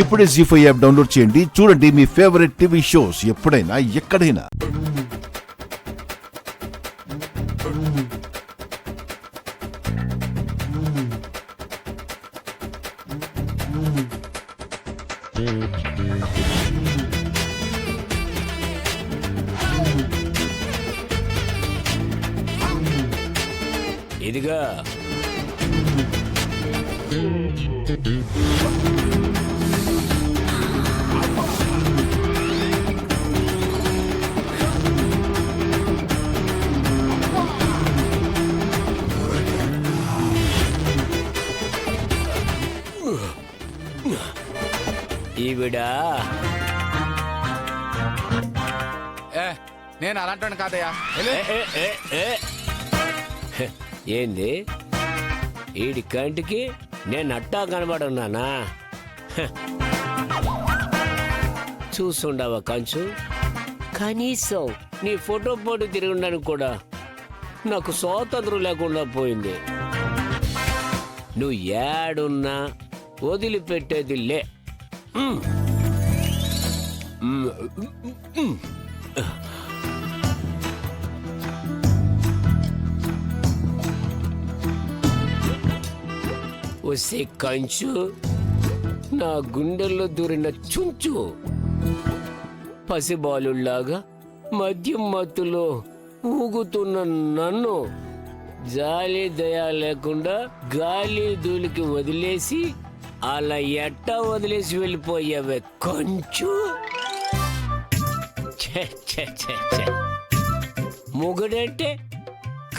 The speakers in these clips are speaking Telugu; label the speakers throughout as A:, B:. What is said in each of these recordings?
A: ఇప్పుడే జీ5 యాప్ డౌన్లోడ్ చేయండి. చూడండి మీ ఫేవరెట్ టీవీ షోస్ ఎప్పుడైనా ఎక్కడైనా.
B: ఇదిగా ఈవిడ
C: నేను అలాంటి కాదయ్యా.
B: ఏంది ఈడి కంటికి నేను అట్టా కనబడున్నానా? చూస్తుండవా కంచు, కనీసం నీ ఫోటో పోటీ తిరిగి ఉండడానికి కూడా నాకు స్వాతంత్రం లేకుండా పోయింది. నువ్వు ఏడున్నా వదిలిపెట్టేది లే. వస్తే కంచు, నా గుండెల్లో దూరిన చుంచు, పసిబాలుల్లాగా మద్యం మత్తులో ఊగుతున్న నన్ను జాలి దయా లేకుండా గాలి ధూళికి వదిలేసి అలా ఎట్టా వదిలేసి వెళ్ళిపోయావే కంచు. మొగుడంటే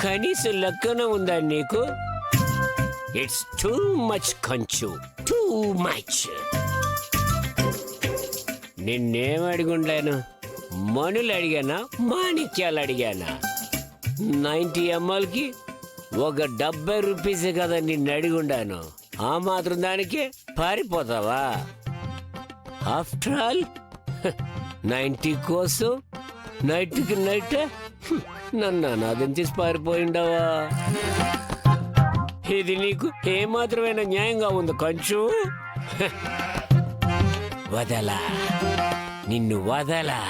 B: కనీసం లెక్కన ఉందా నీకు? ఇట్స్ టూ మచ్ కంచు, టూ మచ్. నిన్నేం అడిగుండాను? మనులు అడిగానా, మాణిక్యాలు అడిగానా? 90 mlకి ఒక 70 రూపీసే కదా నిన్ను అడిగుండాను. ఆ మాత్రం దానికి పారిపోతావా? ఆఫ్టర్ ఆల్ 90 కోసం నైట్కి నైట్ నన్ను అనాథం చేసి పారిపోయిండవా? ఇది నీకు ఏమాత్రమైన న్యాయంగా ఉంది కంచు? వదలా, నిన్ను వదలా.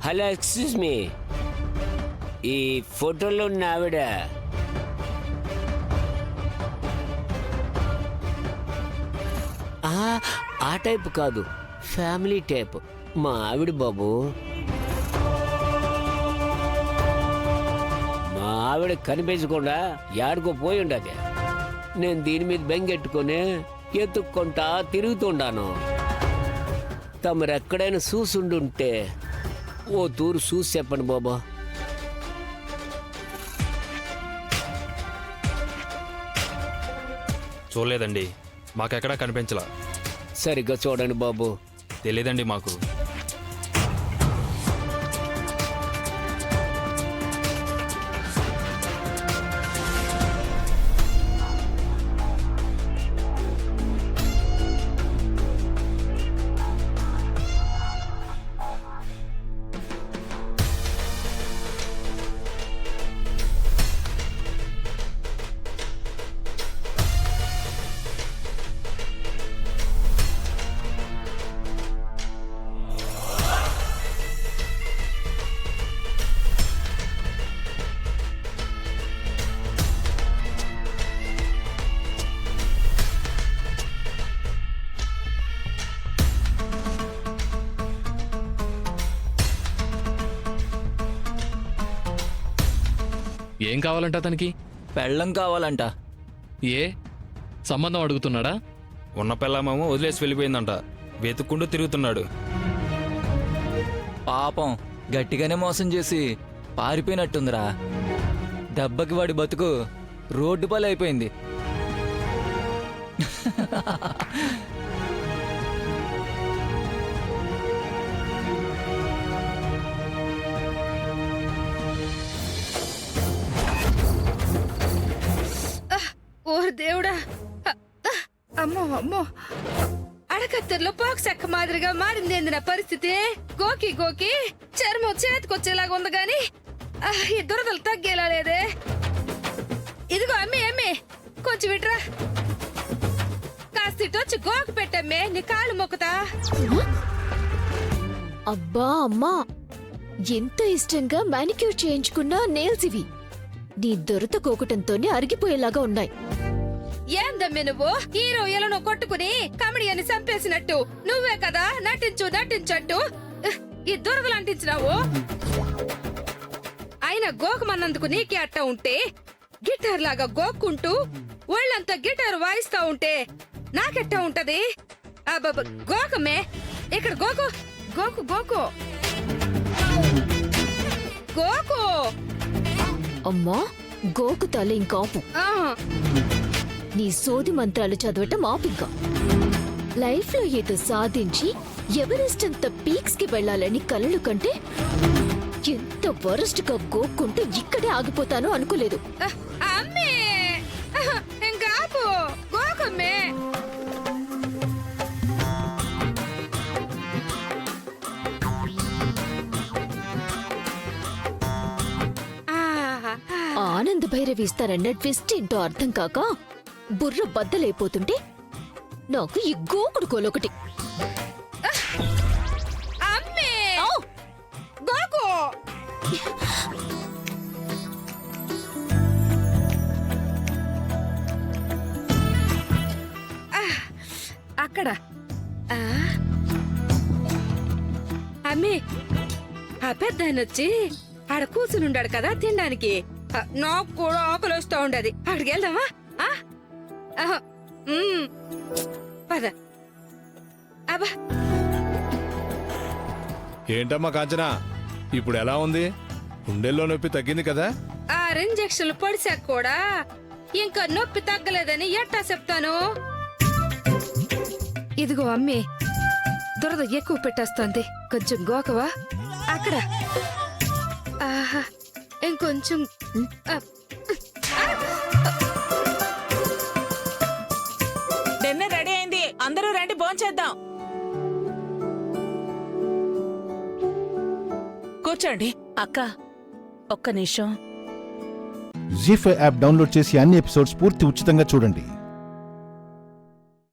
B: హలో, ఎక్స్క్యూజ్ మీ, ఈ ఫోటోలో ఉన్న ఆవిడ ఆ టైప్ కాదు, ఫ్యామిలీ టైప్. మా ఆవిడ బాబు. మా ఆవిడ కనిపించకుండా యాడికో పోయి ఉండదు. నేను దీని మీద బెంగెట్టుకొని ఎత్తుక్కుంటా తిరుగుతుండాను. తమరు ఎక్కడైనా చూసుండుంటే ఓ తూరు చూసి చెప్పండి బాబా.
D: చూడలేదండి, మాకెక్కడా కనిపించలా.
B: సరిగ్గా చూడండి బాబు.
D: తెలియదండి మాకు.
E: ఏం కావాలంట అతనికి?
F: పెళ్ళం కావాలంట.
E: ఏ సంబంధం అడుగుతున్నాడా?
D: ఉన్న పిల్లమేమో వదిలేసి వెళ్ళిపోయిందంట. వెతుక్కుంటూ తిరుగుతున్నాడు.
C: పాపం గట్టిగానే మోసం చేసి పారిపోయినట్టుందిరా. దెబ్బకి వాడి బతుకు రోడ్డు పాలైపోయింది.
F: ఓర్ దేవుడా! అమ్మో అమ్మో, అడకత్తెరలో పోక్సెక్క మాదిరిగా మారిందేంది నా పరిస్థితి. గోకి గోకి చర్మం చేతికొచ్చేలాగా ఉంది గాని ఈ దురదలు తగ్గేలా లేదే. ఇదిగో అమ్మి అమ్మి, కొంచెం ఇట్రా. కాస్త ఇటొచ్చి గోకు పెట్టమ్మే, నీ కాలు మొక్కుతా.
G: అబ్బా అమ్మా, ఎంత ఇష్టంగా మానిక్యూర్ చేయించుకున్న నేల్స్ ఇవి నీ దొరత కోకటంతోనే అరిగిపోయేలాగా ఉన్నాయి.
F: ఏందమ్మే నువ్వు హీరో ఎలను కొట్టుకుని కమెడియన్ని చంపేసినట్టు నువ్వే కదా నటించు నటించట్టు ఈ దురదలు అంటించినావు. అయినా గోకమన్నందుకు నీకే అట్ట ఉంటే, గిటార్ లాగా గోక్కుంటూ ఒళ్ళంతా గిటార్ వాయిస్తా ఉంటే నాకెట్ట ఉంటది? అబ్బబ్బ, గోకమ్మే, ఇక్కడ గోకు గోకు గోకు గోకు.
G: అమ్మా గోకు తల ఇంకాపు.
F: ఆ,
G: నీ సోది మంత్రాలు చదవటం ఆపింకా. లైఫ్ లో ఏదో సాధించి ఎవరెస్ట్ అంత పీక్స్ కి వెళ్లాలని కలలు కంటే ఎంత వరస్ట్ గా గోక్కుంటూ ఇక్కడే ఆగిపోతానో అనుకోలేదు.
F: అమ్మే, ఇంకా ఆపు, గోకమ్మే.
G: ఆనంద భైరవి ఇస్తారన్న ట్విస్ట్ ఏంటో అర్థం కాక బుర్ర బద్దలైపోతుంటే నాకు ఈ గోకుడు కోలొకటి.
F: అమ్మే, గోకు. అక్కడ అమ్మే, ఆ పెద్ద ఆయన వచ్చి ఆడ కూర్చునుండాడు కదా తినడానికి. నాకు కూడా ఆకలి వస్తూ ఉండదు. అక్కడికి వెళ్దామా? పద. అబ్బా,
H: ఏంటమ్మా కాంచనా, ఇప్పుడు ఎలా ఉంది? గుండెల్లో నొప్పి తగ్గింది కదా?
F: 6 ఇంజక్షన్లు పొడిచాక కూడా ఇంకా నొప్పి తగ్గలేదని ఎట్టా చెప్తాను? ఇదిగో అమ్మి, దురద ఎక్కువ పెట్టేస్తోంది, కొంచెం గోకవా? అక్కడ ఆహా, ఇంకొంచెం.
I: డిన్నర్ రెడీ అయింది, అందరూ రండి భోంచేద్దాం. కూర్చోండి. అక్క, ఒక్క నిమిషం.
A: జీ5 యాప్ డౌన్లోడ్ చేసి అన్ని ఎపిసోడ్స్ పూర్తి ఉచితంగా చూడండి.